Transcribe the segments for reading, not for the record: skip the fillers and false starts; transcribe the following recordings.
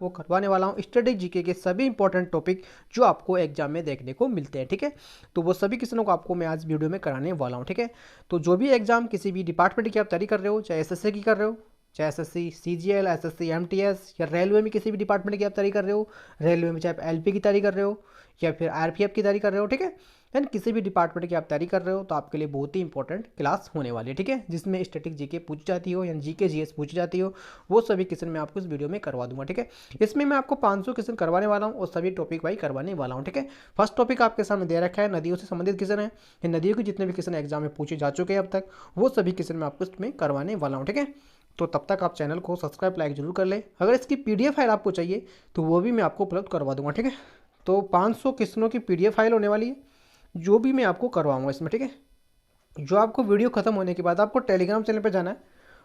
वो करवाने वाला हूँ स्टैटिक जीके के सभी इंपॉर्टेंट टॉपिक जो आपको एग्जाम में देखने को मिलते हैं, ठीक है। तो वो सभी क्वेश्चनों को आपको मैं आज वीडियो में कराने वाला हूँ, ठीक है। तो जो भी एग्जाम किसी भी डिपार्टमेंट की आप तैयारी कर रहे हो, चाहे एसएससी की कर रहे हो, चाहे एसएससी सीजीएल, एसएससी एमटीएस, या रेलवे में किसी भी डिपार्टमेंट की आप तैयारी कर रहे हो, रेलवे में चाहे आप एलपी की तैयारी कर रहे हो या फिर आरपीएफ की तैयारी कर रहे हो, ठीक है। यानी किसी भी डिपार्टमेंट की आप तैयारी कर रहे हो तो आपके लिए बहुत ही इंपॉर्टेंट क्लास होने वाली है, ठीक है, जिसमें स्टैटिक जीके पूछी जाती हो, यानी जीके जीएस पूछी जाती हो, वो सभी क्वेश्चन मैं आपको इस वीडियो में करवा दूंगा, ठीक है। इसमें मैं आपको 500 क्वेश्चन करवाने वाला हूँ और सभी टॉपिक वाइज करवाने वाला हूँ, ठीक है। फर्स्ट टॉपिक आपके सामने दे रखा है, नदियों से संबंधित क्वेश्चन है। ये नदियों के जितने भी क्वेश्चन एग्जाम में पूछे जा चुके हैं अब तक, वो सभी क्वेश्चन मैं आपको इसमें करवाने वाला हूँ, ठीक है। तो तब तक आप चैनल को सब्सक्राइब लाइक जरूर कर लें। अगर इसकी पीडीएफ फाइल आपको चाहिए तो वो भी मैं आपको उपलब्ध करवा दूंगा, ठीक है। तो 500 क्वेश्चनों की पीडीएफ फाइल होने वाली है, जो भी मैं आपको करवाऊंगा इसमें, ठीक है। जो आपको वीडियो खत्म होने के बाद आपको टेलीग्राम चैनल पर जाना है,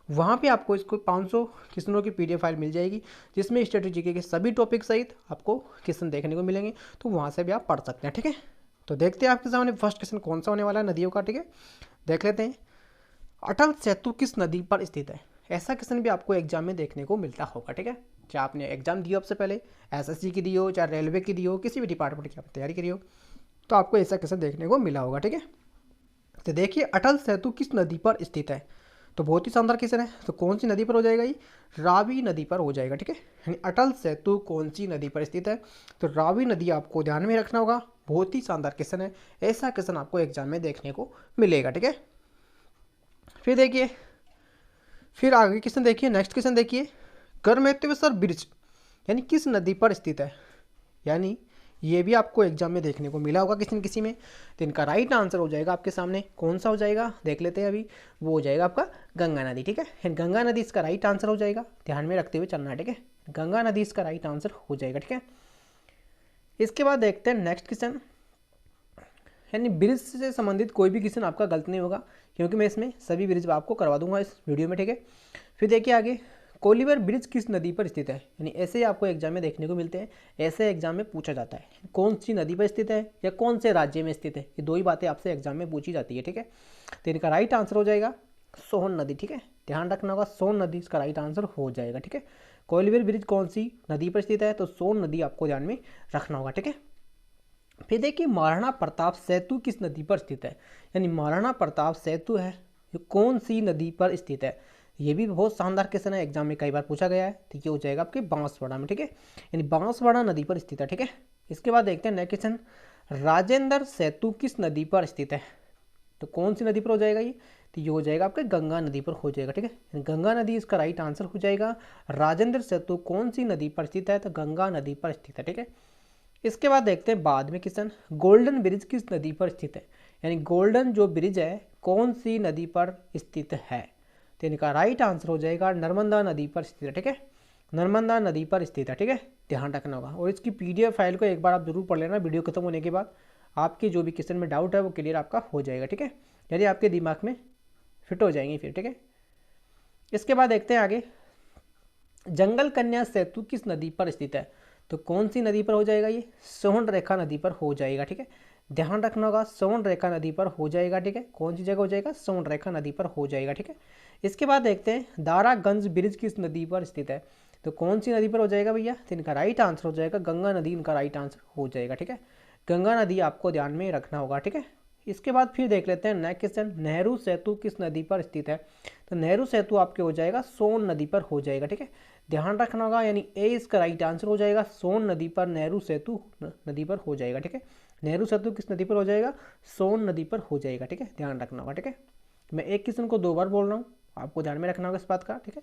वहाँ पे आपको इसको 500 क्वेश्चनों की पीडीएफ फाइल मिल जाएगी, जिसमें स्ट्रेटेजी के सभी टॉपिक सहित आपको क्वेश्चन देखने को मिलेंगे। तो वहाँ से भी आप पढ़ सकते हैं, ठीक है। तो देखते हैं आपके सामने फर्स्ट क्वेश्चन कौन सा होने वाला है नदियों का, ठीक है। देख लेते हैं। अटल सेतु किस नदी पर स्थित है? ऐसा क्वेश्चन भी आपको एग्जाम में देखने को मिलता होगा, ठीक है। चाहे आपने एग्जाम दी हो आपसे पहले, एसएससी की दी हो, चाहे रेलवे की दी हो, किसी भी डिपार्टमेंट की आप तैयारी करी हो, तो आपको ऐसा क्वेश्चन देखने को मिला होगा, ठीक है। तो देखिए, अटल सेतु किस नदी पर स्थित है? तो बहुत ही शानदार क्वेश्चन है। तो कौन सी नदी पर हो जाएगा ये? रावी नदी पर हो जाएगा, ठीक है। यानी अटल सेतु कौन सी नदी पर स्थित है? तो रावी नदी आपको ध्यान में रखना होगा। बहुत ही शानदार क्वेश्चन है, ऐसा क्वेश्चन आपको एग्जाम में देखने को मिलेगा, ठीक है। फिर देखिए, फिर आगे क्वेश्चन देखिए, नेक्स्ट क्वेश्चन देखिए। गढ़मेत्तेश्वर ब्रिज यानी किस नदी पर स्थित है? यानी ये भी आपको एग्जाम में देखने को मिला होगा किसी न किसी में। तो इनका राइट आंसर हो जाएगा आपके सामने, कौन सा हो जाएगा देख लेते हैं अभी। वो हो जाएगा आपका गंगा नदी, ठीक है। गंगा नदी इसका राइट आंसर हो जाएगा, ध्यान में रखते हुए चलना है, ठीक है। गंगा नदी इसका राइट आंसर हो जाएगा, ठीक है। इसके बाद देखते हैं नेक्स्ट क्वेश्चन। यानी ब्रिज से संबंधित कोई भी क्वेश्चन आपका गलत नहीं होगा, क्योंकि मैं इसमें सभी ब्रिज आपको करवा दूंगा इस वीडियो में, ठीक है। फिर देखिए आगे, कोलिवर ब्रिज किस नदी पर स्थित है? यानी ऐसे आपको एग्जाम में देखने को मिलते हैं, ऐसे एग्जाम में पूछा जाता है कौन सी नदी पर स्थित है या कौन से राज्य में स्थित है। ये दो ही बातें आपसे एग्जाम में पूछी जाती है, ठीक है। तो इनका राइट आंसर हो जाएगा सोन नदी, ठीक है। ध्यान रखना होगा, सोन नदी इसका राइट आंसर हो जाएगा, ठीक है। कोलिवर ब्रिज कौन सी नदी पर स्थित है? तो सोन नदी आपको ध्यान में रखना होगा, ठीक है। फिर देखिए, महाराणा प्रताप सेतु किस नदी पर स्थित है? यानी महाराणा प्रताप सेतु है, ये कौन सी नदी पर स्थित है? ये भी बहुत शानदार क्वेश्चन है, एग्जाम में कई बार पूछा गया है। तो ये हो जाएगा आपके बांसवाड़ा में, ठीक है। यानी बांसवाड़ा नदी पर स्थित है, ठीक है। इसके बाद देखते हैं नेक्स्ट क्वेश्चन। राजेंद्र सेतु किस नदी पर स्थित है? तो कौन सी नदी पर हो जाएगा ये? तो ये हो जाएगा आपके गंगा नदी पर हो जाएगा, ठीक है। गंगा नदी इसका राइट आंसर हो जाएगा। राजेंद्र सेतु कौन सी नदी पर स्थित है? तो गंगा नदी पर स्थित है, ठीक है। इसके बाद देखते हैं बाद में क्वेश्चन, गोल्डन ब्रिज किस नदी पर स्थित है? यानी गोल्डन जो ब्रिज है कौन सी नदी पर स्थित है? तो इनका राइट आंसर हो जाएगा नर्मदा नदी पर स्थित है, ठीक है। नर्मदा नदी पर स्थित है, ठीक है। ध्यान रखना होगा। और इसकी पीडीएफ फाइल को एक बार आप जरूर पढ़ लेना वीडियो खत्म होने के बाद। आपके जो भी क्वेश्चन में डाउट है वो क्लियर आपका हो जाएगा, ठीक है। यानी आपके दिमाग में फिट हो जाएंगे फिर, ठीक है। इसके बाद देखते हैं आगे, जंगल कन्या सेतु किस नदी पर स्थित है? तो कौन सी नदी पर हो जाएगा ये? सोन रेखा नदी पर हो जाएगा, ठीक है। ध्यान रखना होगा, सोन रेखा नदी पर हो जाएगा, ठीक है। कौन सी जगह हो जाएगा? सोन रेखा नदी पर हो जाएगा, ठीक है। इसके बाद देखते हैं, दारागंज ब्रिज किस नदी पर स्थित है? तो कौन सी नदी पर हो जाएगा भैया? तो इनका राइट आंसर हो जाएगा गंगा नदी, इनका राइट आंसर हो जाएगा, ठीक है। गंगा नदी आपको ध्यान में रखना होगा, ठीक है। इसके बाद फिर देख लेते हैं नेक्स्ट क्वेश्चन, नेहरू सेतु किस नदी पर स्थित है? तो नेहरू सेतु आपके हो जाएगा सोन नदी पर हो जाएगा, ठीक है। ध्यान रखना होगा, यानी ए इसका राइट आंसर हो जाएगा। सोन नदी पर नेहरू सेतु नदी पर हो जाएगा, ठीक है। नेहरू सेतु किस नदी पर हो जाएगा? सोन नदी पर हो जाएगा, ठीक है। ध्यान रखना होगा, ठीक है। मैं एक क्वेश्चन को 2 बार बोल रहा हूँ, आपको ध्यान में रखना होगा इस बात का, ठीक है।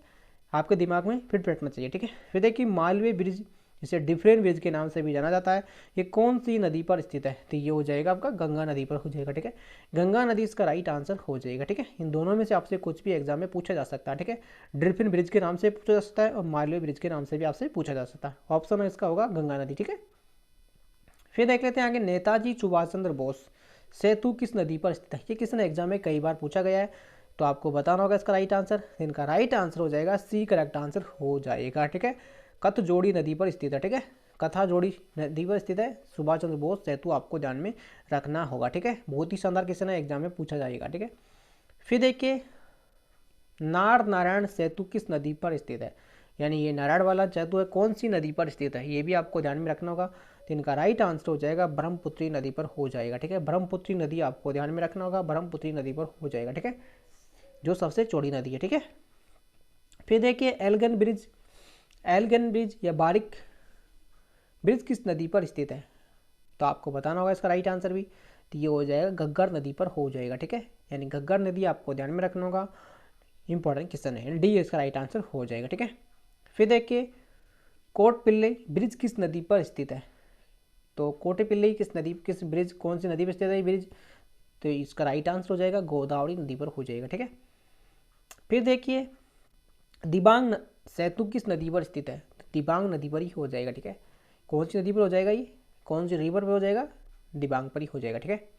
आपके दिमाग में फिट बैठना चाहिए, ठीक है। फिर देखिए, मालवे ब्रिज जिसे डिफरेंट ब्रिज के नाम से भी जाना जाता है, ये कौन सी नदी पर स्थित है? तो ये हो जाएगा आपका गंगा नदी पर हो जाएगा, ठीक है। गंगा नदी इसका राइट आंसर हो जाएगा, ठीक है। इन दोनों में से आपसे कुछ भी एग्जाम में पूछा जा सकता है, ठीक है। डिफरेंट ब्रिज के नाम से पूछा जा सकता है और मालवे ब्रिज के नाम से भी आपसे पूछा जा सकता है। ऑप्शन इसका होगा गंगा नदी, ठीक है। फिर देख लेते हैं आगे, नेताजी सुभाष चंद्र बोस सेतु किस नदी पर स्थित है? ये किसी ने एग्जाम में कई बार पूछा गया है, तो आपको बताना होगा इसका राइट आंसर। इनका राइट आंसर हो जाएगा सी, करेक्ट आंसर हो जाएगा, ठीक है। कथजोड़ी नदी पर स्थित है, ठीक है। कथाजोड़ी नदी पर स्थित है सुभाष चंद्र बोस सेतु, आपको ध्यान में रखना होगा, ठीक है। बहुत ही शानदार क्वेश्चन है, एग्जाम में पूछा जाएगा, ठीक है। फिर देखिए, नार नारायण सेतु किस नदी पर स्थित है? यानी ये नारायणवाला सेतु है कौन सी नदी पर स्थित है, ये भी आपको ध्यान में रखना होगा। तो इनका राइट आंसर हो जाएगा ब्रह्मपुत्री नदी पर हो जाएगा, ठीक है। ब्रह्मपुत्री नदी आपको ध्यान में रखना होगा, ब्रह्मपुत्री नदी पर हो जाएगा, ठीक है, जो सबसे चौड़ी नदी है, ठीक है। फिर देखिए एल्गन ब्रिज, एल्गन ब्रिज या बारिक ब्रिज किस नदी पर स्थित है, तो आपको बताना होगा इसका राइट आंसर भी। तो ये हो जाएगा घग्गर नदी पर हो जाएगा, ठीक है, यानी घग्गर नदी आपको ध्यान में रखना होगा, इंपॉर्टेंट क्वेश्चन है, डी इसका राइट आंसर हो जाएगा, ठीक है। फिर देखिए कोटपिल्लई ब्रिज किस नदी पर स्थित है, तो कोटपिल्लई किस ब्रिज कौन सी नदी पर स्थित है ये ब्रिज, तो इसका राइट आंसर हो जाएगा गोदावरी नदी पर हो जाएगा, ठीक है। फिर देखिए दिबांग सेतु किस नदी पर स्थित है, तो दिबांग नदी पर ही हो जाएगा, ठीक है। कौन सी नदी पर हो जाएगा ये, कौन सी रिवर पर हो जाएगा, दिबांग पर ही हो जाएगा, ठीक है।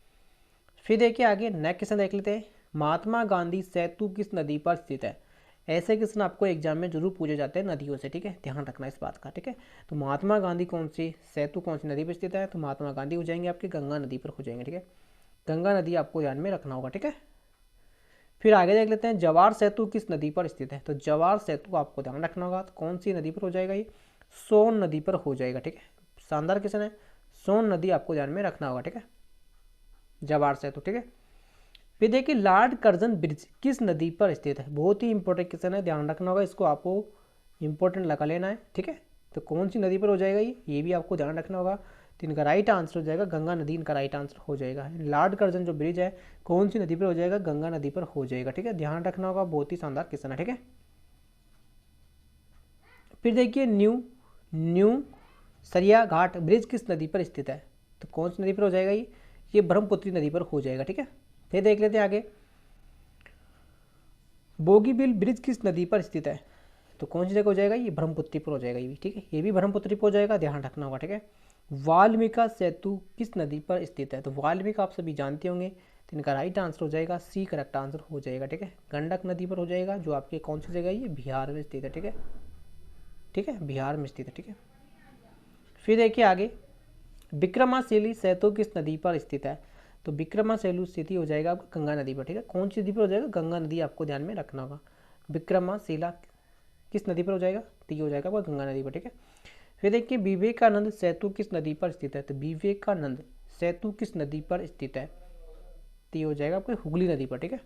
फिर देखिए आगे नेक्स्ट क्वेश्चन देख लेते हैं, महात्मा गांधी सेतु किस नदी पर स्थित है। ऐसे क्वेश्चन आपको एग्जाम में जरूर पूछे जाते हैं नदियों से, ठीक है, ध्यान रखना इस बात का, ठीक है। तो महात्मा गांधी कौन सी सेतु कौन सी नदी पर स्थित है, तो महात्मा गांधी हो जाएंगे आपके गंगा नदी पर हो जाएंगे, ठीक है। गंगा नदी आपको ध्यान में रखना होगा, ठीक है। फिर आगे देख लेते हैं जवार सेतु किस नदी पर स्थित है, तो जवार सेतु आपको ध्यान रखना होगा, तो कौन सी नदी पर हो जाएगा ये, सोन नदी पर हो जाएगा, ठीक है। शानदार क्वेश्चन है, सोन नदी आपको ध्यान में रखना होगा, ठीक है, जवार सेतु, ठीक है। फिर देखिए लॉर्ड कर्जन ब्रिज किस नदी पर स्थित है, बहुत ही इंपॉर्टेंट क्वेश्चन है, ध्यान रखना होगा, इसको आपको इंपॉर्टेंट लगा लेना है, ठीक है। तो कौन सी नदी पर हो जाएगा ये भी आपको ध्यान रखना होगा। तो इनका राइट आंसर हो जाएगा गंगा नदी, इनका राइट आंसर हो जाएगा। लॉर्ड कर्जन जो ब्रिज है कौन सी नदी पर हो जाएगा, गंगा नदी पर हो जाएगा, ठीक है, ध्यान रखना होगा, बहुत ही शानदार क्वेश्चन है, ठीक है। फिर देखिए न्यू सरिया घाट ब्रिज किस नदी पर स्थित है, तो कौन सी नदी पर हो जाएगा ये ब्रह्मपुत्री नदी पर हो जाएगा, ठीक है। फिर देख लेते हैं आगे बोगीबिल ब्रिज किस नदी पर स्थित है, तो कौन सी जगह हो जाएगा ये ब्रह्मपुत्री पर हो जाएगा ये भी, ठीक है, ये भी ब्रह्मपुत्री पर हो जाएगा, ध्यान रखना होगा, ठीक है। वाल्मीका सेतु किस नदी पर स्थित है, तो वाल्मीका आप सभी जानते होंगे, तो इनका राइट आंसर हो जाएगा सी करेक्ट आंसर हो जाएगा, ठीक है। गंडक नदी पर हो जाएगा, जो आपके कौन सी जगह है ये बिहार में स्थित है, ठीक है, ठीक है, बिहार में स्थित है, ठीक है। फिर देखिए आगे विक्रमाशिली सेतु किस नदी पर स्थित है, तो विक्रमाशिली स्थिति हो जाएगा आपका गंगा नदी पर, ठीक है। कौन सी नदी पर हो जाएगा, गंगा नदी आपको ध्यान में रखना होगा। विक्रमाशिला किस नदी पर हो जाएगा, तो ये हो जाएगा आपका गंगा नदी पर, ठीक है। फिर देखिए विवेकानंद सेतु किस नदी पर स्थित है, तो विवेकानंद सेतु किस नदी पर स्थित है, तो ये हो जाएगा आपके हुगली नदी पर, ठीक है।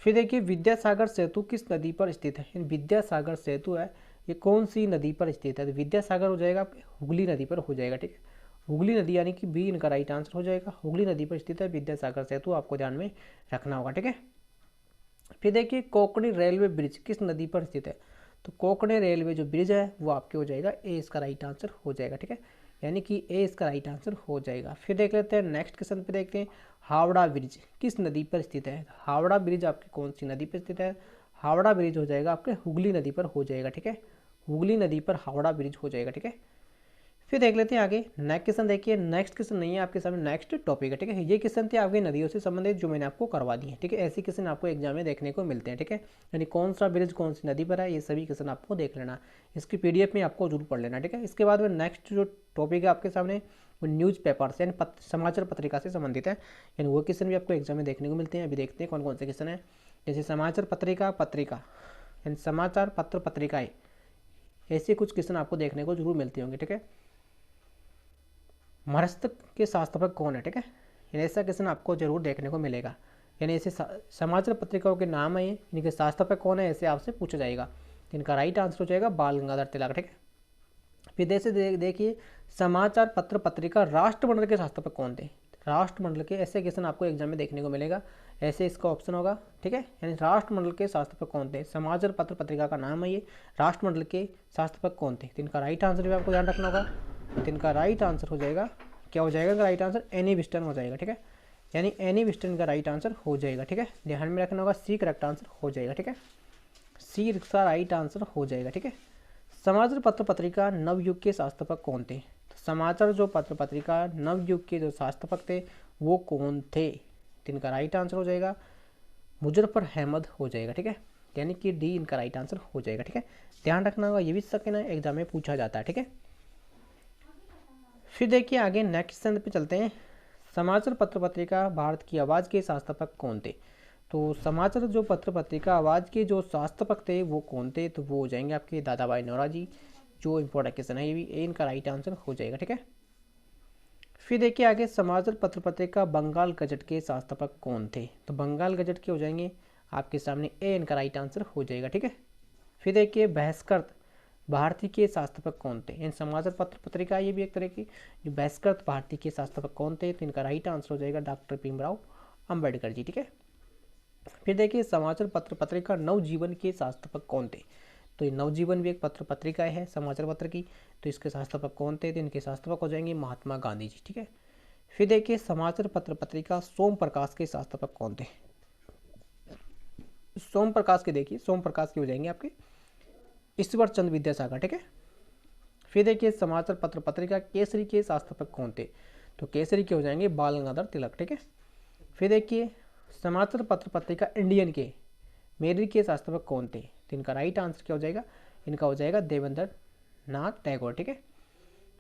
फिर देखिए विद्यासागर सेतु किस नदी पर स्थित है, विद्यासागर सेतु है ये कौन सी नदी पर स्थित है, तो विद्यासागर हो जाएगा हुगली नदी पर हो जाएगा, ठीक है। हुगली नदी यानी कि बी इनका राइट आंसर हो जाएगा, हुगली नदी पर स्थित है विद्यासागर सेतु, आपको ध्यान में रखना होगा, ठीक है। फिर देखिए कोंकणी रेलवे ब्रिज किस नदी पर स्थित है, तो कोंकणी रेलवे जो ब्रिज है वो आपके हो जाएगा ए इसका राइट आंसर हो जाएगा, ठीक है, यानी कि ए इसका राइट आंसर हो जाएगा। फिर देख लेते हैं नेक्स्ट क्वेश्चन पे देखते हैं हावड़ा ब्रिज किस नदी पर स्थित है, हावड़ा ब्रिज आपकी कौन सी नदी पर स्थित है, हावड़ा ब्रिज हो जाएगा आपके हुगली नदी पर हो जाएगा, ठीक है, हुगली नदी पर हावड़ा ब्रिज हो जाएगा, ठीक है। फिर देख लेते हैं आगे नेक्स्ट क्वेश्चन, देखिए नेक्स्ट क्वेश्चन नहीं है आपके सामने, नेक्स्ट टॉपिक है, ठीक है। ये क्वेश्चन थे आपके नदियों से संबंधित जो मैंने आपको करवा दिए, ठीक है। ऐसे क्वेश्चन आपको एग्जाम में देखने को मिलते हैं, ठीक है, यानी कौन सा ब्रिज कौन सी नदी पर है ये सभी क्वेश्चन आपको देख लेना, इसकी PDF में आपको जरूर पढ़ लेना, ठीक है। इसके बाद में नेक्स्ट जो टॉपिक है आपके सामने वो न्यूज़ पेपर से यानी समाचार पत्रिका से संबंधित है, यानी वो क्वेश्चन भी आपको एग्जाम में देखने को मिलते हैं। अभी देखते हैं कौन कौन से क्वेश्चन है, जैसे समाचार पत्रिका यानी समाचार पत्र पत्रिकाएँ, ऐसे कुछ क्वेश्चन आपको देखने को जरूर मिलते होंगे, ठीक है। महाराष्ट्र के संस्थापक कौन है, ठीक है, यानी ऐसा क्वेश्चन आपको जरूर देखने को मिलेगा, यानी ऐसे समाचार पत्रिकाओं के नाम है इनके संस्थापक कौन है ऐसे आपसे पूछा जाएगा, इनका राइट आंसर हो जाएगा बाल गंगाधर तिलक, ठीक है। फिर जैसे देखिए समाचार पत्र पत्रिका राष्ट्रमंडल के संस्थापक कौन थे, राष्ट्रमंडल के ऐसे क्वेश्चन आपको एग्जाम में देखने को मिलेगा, ऐसे इसका ऑप्शन होगा, ठीक है, यानी राष्ट्रमंडल के संस्थापक कौन थे, समाचार पत्र पत्रिका का नाम है ये, राष्ट्रमंडल के संस्थापक कौन थे, तो इनका राइट आंसर भी आपको ध्यान रखना होगा। तो इनका राइट आंसर हो जाएगा क्या हो जाएगा, इनका राइट आंसर एनी विस्टन हो जाएगा, ठीक है, यानी एनी विस्टन का राइट आंसर हो जाएगा, ठीक है, ध्यान में रखना होगा, सी करेक्ट आंसर हो जाएगा, ठीक है, सी इसका राइट आंसर हो जाएगा, ठीक है। समाचार पत्र पत्रिका नवयुग के संस्थापक कौन थे, तो समाचार जो पत्र पत्रिका नवयुग के जो संस्थापक थे वो कौन थे, तो इनका राइट आंसर हो जाएगा मुजफ्फर अहमद हो जाएगा, ठीक है, यानी कि डी इनका राइट आंसर हो जाएगा, ठीक है, ध्यान रखना होगा, ये भी सेकंड एग्जाम में पूछा जाता है, ठीक है। फिर देखिए आगे नेक्स्ट क्वेश्चन पे चलते हैं, समाचार पत्र पत्रिका भारत की आवाज़ के संस्थापक कौन थे, तो समाचार जो पत्र पत्रिका आवाज़ के जो संस्थापक थे वो कौन थे, तो वो हो जाएंगे आपके दादा भाई नौरोजी। जो इम्पोर्टेंट क्वेश्चन है ये भी, ए इनका राइट आंसर हो जाएगा, ठीक है। फिर देखिए आगे, समाचार पत्र पत्रिका बंगाल गजट के संस्थापक कौन थे, तो बंगाल गजट के हो जाएंगे आपके सामने, ए इनका राइट आंसर हो जाएगा, ठीक है। फिर देखिए बहिष्कृत भारती के संस्थापक कौन थे, इन समाचार पत्र पत्रिका ये भी एक तरह की, जो बहिष्कृत भारती के संस्थापक कौन थे, तो इनका राइट आंसर हो जाएगा डॉक्टर भीमराव अंबेडकर जी, ठीक है। फिर देखिए समाचार पत्र पत्रिका नवजीवन के संस्थापक कौन थे, तो ये नवजीवन भी एक पत्र पत्रिका है समाचार पत्र की, तो इसके संस्थापक कौन थे, तो इनके संस्थापक हो जाएंगे महात्मा गांधी जी, ठीक है। फिर देखिए समाचार पत्र पत्रिका सोम प्रकाश के संस्थापक कौन थे, सोम प्रकाश के देखिए, सोम प्रकाश के हो जाएंगे आपके ईश्वर चंद्र विद्यासागर, ठीक है। फिर देखिए समाचार पत्र पत्रिका केसरी के संस्थापक कौन थे, तो केसरी के हो जाएंगे बाल गंगाधर तिलक, ठीक है। फिर देखिए समाचार पत्र पत्रिका इंडियन के मेरी के संस्थापक कौन थे, तो इनका राइट आंसर क्या हो जाएगा, इनका हो जाएगा देवेंद्र नाथ टैगोर, ठीक है।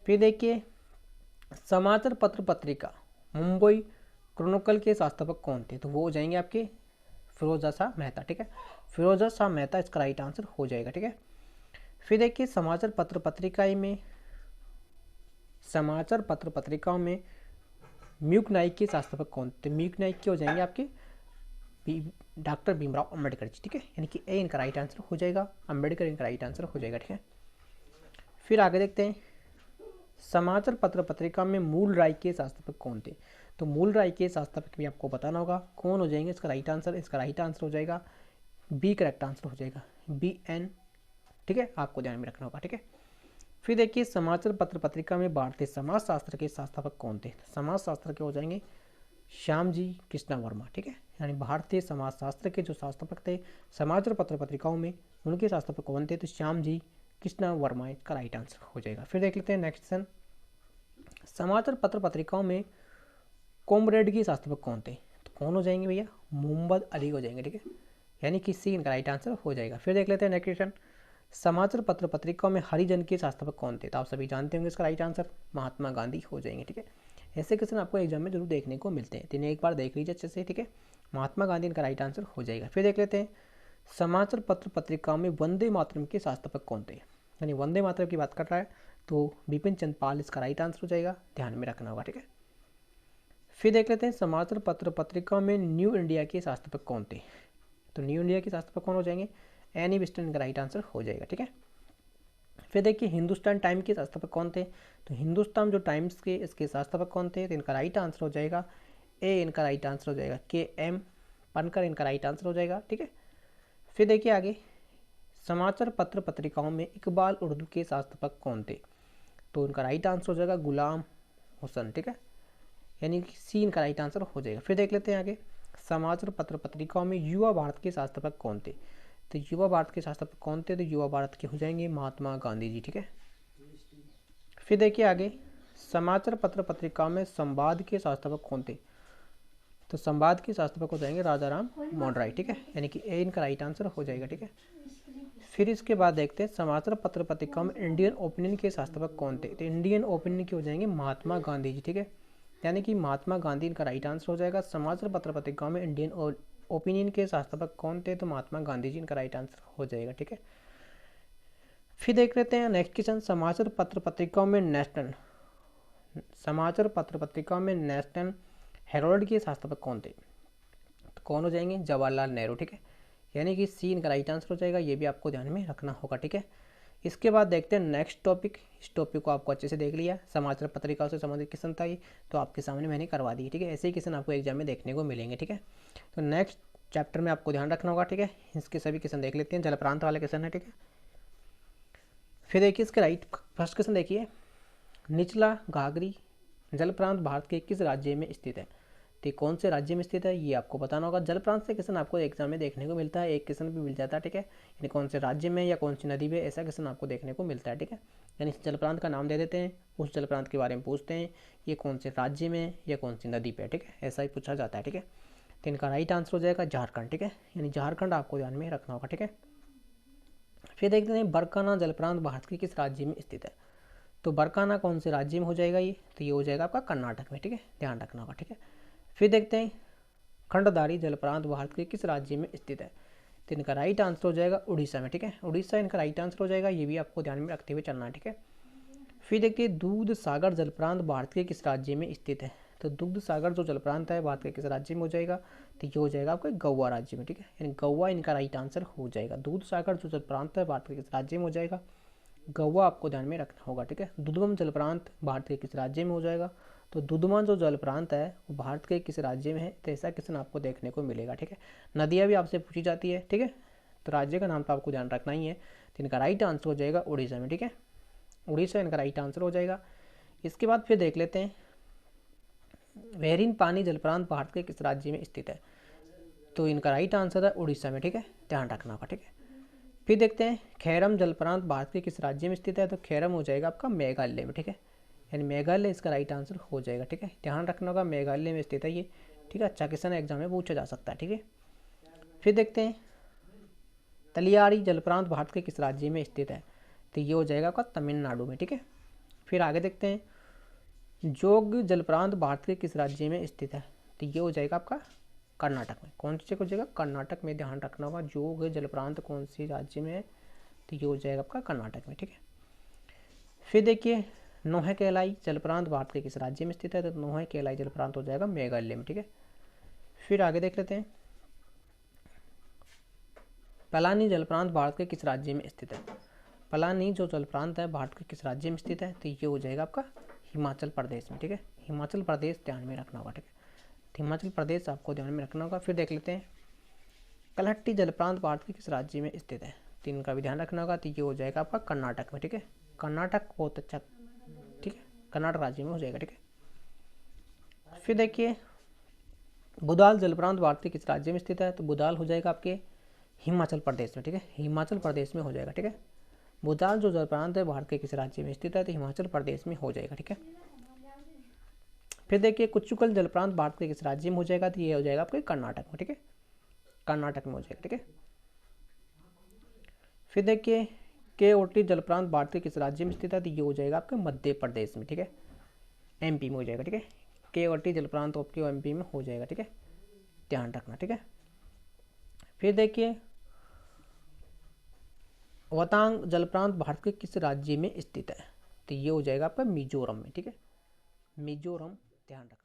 फिर देखिए समाचार पत्र पत्रिका मुंबई क्रॉनिकल के संस्थापक कौन थे, तो वो हो जाएंगे आपके फिरोजा शाह मेहता, ठीक है। फिरोजा शाह मेहता इसका राइट आंसर हो जाएगा, ठीक है। फिर देखिए समाचार पत्र पत्रिकाएं में, समाचार पत्र पत्रिकाओं में म्यूक नाइक के संस्थापक कौन थे, म्यूक नाइक के हो जाएंगे आपके डॉक्टर भीमराव अंबेडकर जी, ठीक है। यानी कि ए इनका राइट आंसर हो जाएगा, अंबेडकर इनका राइट आंसर हो जाएगा, ठीक है। फिर आगे देखते हैं समाचार पत्र पत्रिका में मूल राय के संस्थापक कौन थे, तो मूल राय के संस्थापक भी आपको बताना होगा कौन हो जाएंगे, इसका राइट आंसर, इसका राइट आंसर हो जाएगा बी, करेक्ट आंसर हो जाएगा बी एन, ठीक है, आपको ध्यान में रखना होगा, ठीक है। फिर देखिए समाचार पत्र पत्रिका में भारतीय समाजशास्त्र के संस्थापक कौन थे, समाजशास्त्र के हो जाएंगे श्याम जी कृष्णा वर्मा, ठीक है। यानी भारतीय समाजशास्त्र के जो संस्थापक थे समाचार पत्र पत्रिकाओं में, उनके संस्थापक कौन थे, तो श्याम जी कृष्णा वर्मा इसका राइट आंसर हो जाएगा। फिर देख लेते हैं नेक्स्ट क्वेश्चन, समाचार पत्र पत्रिकाओं में कॉमरेड के संस्थापक कौन थे, तो कौन हो जाएंगे भैया, मोहम्मद अली हो जाएंगे, ठीक है। यानी कि सी इनका राइट आंसर हो जाएगा। फिर देख लेते हैं नेक्स्ट क्वेश्चन, समाचार पत्र पत्रिकाओं में हरिजन के संस्थापक कौन थे, तो आप सभी जानते होंगे इसका राइट आंसर महात्मा गांधी हो जाएंगे, ठीक है। ऐसे क्वेश्चन आपको एग्जाम में जरूर देखने को मिलते हैं, तो इन्हें एक बार देख लीजिए अच्छे से, ठीक है। महात्मा गांधी इनका राइट आंसर हो जाएगा। फिर देख लेते हैं समाचार पत्र पत्रिकाओं में वंदे मातरम के संस्थापक कौन थे, यानी वंदे मातरम की बात कर रहा है तो बिपिन चंद्र पाल इसका राइट आंसर हो जाएगा, ध्यान में रखना होगा, ठीक है। फिर देख लेते हैं समाचार पत्र पत्रिकाओं में न्यू इंडिया के संस्थापक कौन थे, तो न्यू इंडिया के संस्थापक कौन हो जाएंगे, एनी बेस्टन का राइट आंसर हो जाएगा, ठीक है। फिर देखिए हिंदुस्तान टाइम के संस्थापक कौन थे, तो हिंदुस्तान जो टाइम्स के इसके संस्थापक कौन थे, तो इनका राइट आंसर हो जाएगा ए, इनका राइट आंसर हो जाएगा के एम पनकर, इनका राइट आंसर हो जाएगा, ठीक है। फिर देखिए आगे समाचार पत्र पत्रिकाओं में इकबाल उर्दू के संस्थापक कौन थे, तो उनका राइट आंसर हो जाएगा गुलाम हुसैन, ठीक है। यानी कि सी इनका राइट आंसर हो जाएगा। फिर देख लेते हैं आगे समाचार पत्र पत्रिकाओं में युवा भारत के संस्थापक कौन थे, तो युवा भारत के संस्थापक कौन थे, तो युवा भारत के हो जाएंगे महात्मा गांधी जी, ठीक है। फिर देखिए आगे समाचार पत्र पत्रिकाओं में संवाद के संस्थापक कौन थे, तो संवाद के संस्थापक हो जाएंगे राजा राम मोहन राय, ठीक है। यानी कि ए इनका राइट आंसर हो जाएगा, ठीक है। फिर इसके बाद देखते हैं समाचार पत्र पत्रिकाओं में इंडियन ओपिनियन के संस्थापक कौन थे, तो इंडियन ओपिनियन के हो जाएंगे महात्मा गांधी जी, ठीक है। यानी कि महात्मा गांधी इनका राइट आंसर हो जाएगा। समाचार पत्र पत्रिकाओं में इंडियन ओपिनियन के संस्थापक कौन थे, तो महात्मा गांधी जी इनका राइट आंसर हो जाएगा, ठीक है। फिर देख लेते हैं नेक्स्ट क्वेश्चन, समाचार पत्र पत्रिकाओं में नेशनल, समाचार पत्र पत्रिकाओं में नेशनल हेराल्ड के संस्थापक कौन थे, तो कौन हो जाएंगे जवाहरलाल नेहरू, ठीक है। यानी कि सी इनका राइट आंसर हो जाएगा, ये भी आपको ध्यान में रखना होगा, ठीक है। इसके बाद देखते हैं नेक्स्ट टॉपिक, इस टॉपिक को आपको अच्छे से देख लिया, समाचार पत्रिकाओं से संबंधित क्वेश्चन था ये, तो आपके सामने मैंने करवा दी, ठीक है। ऐसे ही क्वेश्चन आपको एग्जाम में देखने को मिलेंगे, ठीक है। तो नेक्स्ट चैप्टर में आपको ध्यान रखना होगा, ठीक है। इसके सभी क्वेश्चन देख लेते हैं, जल प्रांत वाले क्वेश्चन है, ठीक है। फिर देखिए इसके राइट फर्स्ट क्वेश्चन देखिए, निचला घाघरी जल प्रांत भारत के किस राज्य में स्थित है, तो कौन से राज्य में स्थित है ये आपको बताना होगा। जल प्रांत से क्वेश्चन आपको एग्जाम में देखने को मिलता है, एक क्वेश्चन भी मिल जाता है, ठीक है। यानी कौन से राज्य में या कौन सी नदी में, ऐसा क्वेश्चन आपको देखने को मिलता है, ठीक है। यानी जल प्रांत का नाम दे देते हैं, उस जल प्रांत के बारे में पूछते हैं, ये कौन से राज्य में या कौन सी नदी पे, ठीक है, ऐसा ही पूछा जाता है, ठीक है। तो इनका राइट आंसर हो जाएगा झारखंड, ठीक है। यानी झारखंड आपको ध्यान में रखना होगा, ठीक है। फिर देखते हैं बरकाना जल प्रांत भारत के किस राज्य में स्थित है, तो बरकाना कौन से राज्य में हो जाएगा ये, तो ये हो जाएगा आपका कर्नाटक में, ठीक है, ध्यान रखना होगा, ठीक है। फिर देखते हैं खंडधारी जलप्रांत भारत के किस राज्य में स्थित है? तो इनका राइट आंसर हो जाएगा उड़ीसा में, ठीक है, उड़ीसा इनका राइट आंसर हो जाएगा। ये भी आपको ध्यान में रखते हुए चलना है, ठीक है। फिर देखिए दूध सागर जलप्रांत भारत के किस राज्य में स्थित है? तो दूध सागर जो जलप्रांत है भारत के किस राज्य में हो जाएगा? तो ये हो जाएगा आपके गोवा राज्य में, ठीक है, यानी गोवा इनका राइट आंसर हो जाएगा। दूध सागर जो जलप्रांत है भारत के किस राज्य में हो जाएगा? गोवा आपको ध्यान में रखना होगा, ठीक है। दुधुगम जलप्रांत भारत के किस राज्य में हो जाएगा? तो दुधुमा जो जलप्रांत है वो भारत के किस राज्य में है? तो ऐसा क्वेश्चन आपको देखने को मिलेगा, ठीक है। नदियाँ भी आपसे पूछी जाती है, ठीक है, तो राज्य का नाम तो आपको ध्यान रखना ही है। तो इनका राइट आंसर हो जाएगा उड़ीसा में, ठीक है, उड़ीसा इनका राइट आंसर हो जाएगा। इसके बाद फिर देख लेते हैं वेरिन पानी जलप्रांत भारत के किस राज्य में स्थित है? तो इनका राइट आंसर है उड़ीसा में, ठीक है, ध्यान रखना होगा, ठीक है। फिर देखते हैं खैरम जलप्रांत भारत के किस राज्य में स्थित है? तो खैरम हो जाएगा आपका मेघालय में, ठीक है, यानी मेघालय इसका राइट आंसर हो जाएगा, ठीक है, ध्यान रखना होगा मेघालय में स्थित है ये, ठीक है। अच्छा क्वेश्चन एग्जाम में पूछा जा सकता है, ठीक है। फिर देखते हैं तलियारी जलप्रांत भारत के किस राज्य में स्थित है? तो ये हो जाएगा आपका तमिलनाडु में, ठीक है। फिर आगे देखते हैं जोग जलप्रांत भारत के किस राज्य में स्थित है? तो ये हो जाएगा आपका कर्नाटक में। कौन सी जगह हो जाएगा? कर्नाटक में, ध्यान रखना होगा। जोग जलप्रांत कौन सी राज्य में है? तो ये हो जाएगा आपका कर्नाटक में, ठीक है। फिर देखिए नोहे केलाई जलप्रांत भारत के किस राज्य में स्थित है? तो नोहे केलाई जलप्रांत हो जाएगा मेघालय में, ठीक है। फिर आगे देख लेते हैं पलानी जलप्रांत भारत के किस राज्य में स्थित है? पलानी जो जलप्रांत है भारत के किस राज्य में स्थित है? तो ये हो जाएगा आपका हिमाचल प्रदेश में, ठीक है, हिमाचल प्रदेश ध्यान में रखना होगा, ठीक है, हिमाचल प्रदेश आपको ध्यान में रखना होगा। फिर देख लेते हैं कलहट्टी जलप्रांत भारत के किस राज्य में स्थित है? तो इनका भी ध्यान रखना होगा। तो ये हो जाएगा आपका कर्नाटक में, ठीक है, कर्नाटक बहुत अच्छा, ठीक है, कर्नाटक राज्य में हो जाएगा, ठीक है। फिर देखिए बुदाल जलप्रांत भारत के किस राज्य में स्थित है? तो बुदाल हो जाएगा आपके हिमाचल प्रदेश में, ठीक है, हिमाचल प्रदेश में हो जाएगा, ठीक है। बुदाल जो जलप्रांत है भारत के किस राज्य में स्थित है? तो हिमाचल प्रदेश में हो जाएगा, ठीक है। फिर देखिए कुच्चुकल जलप्रांत भारत के किस राज्य में हो जाएगा? तो ये हो जाएगा आपके कर्नाटक में, ठीक है, कर्नाटक में हो जाएगा, ठीक है। फिर देखिए केओटी जलप्रांत भारत के किस राज्य में स्थित है? तो ये हो जाएगा आपके मध्य प्रदेश में, ठीक है, एमपी में हो जाएगा, ठीक है, केओटी जलप्रांत आपके एमपी में हो जाएगा, ठीक है, ध्यान रखना, ठीक है। फिर देखिए वतांग जलप्रांत भारत के किस राज्य में स्थित है? तो ये हो जाएगा आपका मिजोरम में, ठीक है, मिजोरम ध्यान रखना।